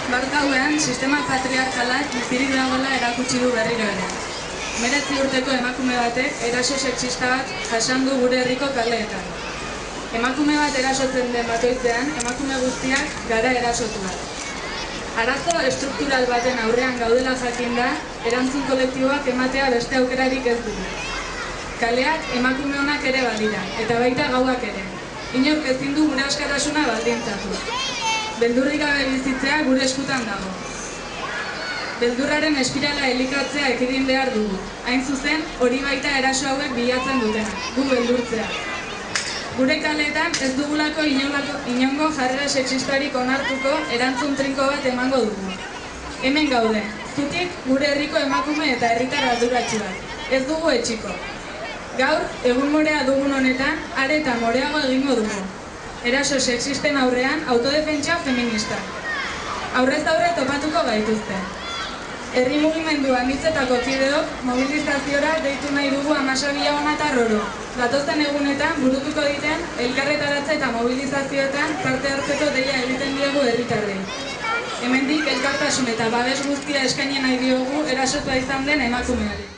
Gaur gauean, sistema patriarkalak bizirik dagoela erakutsi du berriro ere. 19 urteko emakume batek eraso sexista bat jasan du gure herriko kaleetan. Emakume bat erasotzen den bakoitzean, emakume guztiak gara erasotuak. Arazo estruktural baten aurrean gaudela jakinda, erantzun kolektiboak ematea beste aukerarik ez dugu. Kaleak emakume onak ere badira, eta baita gauak ere. Inork ezin du gure askatasuna baldintzatu. Beldurrik gabe bizitzea gure eskutan dago. Beldurraren espirala elikatzea ekidin behar dugu. Hain zuzen, hori baita eraso hauek bilatzen dutena, gu beldurtzea. Gure kaleetan ez dugulako inongo jarrera sexistarik onartuko erantzun trinko bat emango dugu. Hemen gaude, zutik gure herriko emakume eta herritar arduratsuak. Ez dugu etxiko. Gaur, egun morea dugun honetan, are eta moreago egingo dugu. Eraso sexisten aurrean autodefentsa feminista. Aurrez aurre topatuko gaituzte. Herri mugimendu anitzetako kideok mobilizaziora deitu nahi dugu Amasabila Ona eta Roro. Datozen egunetan burutuko diten elkarretaratze eta mobilizazioetan parte hartzeko deia egiten diegu herritarrei. Hemendik elkartasun eta babes guztia eskaini nahi diogu erasotua izan den emakumeari.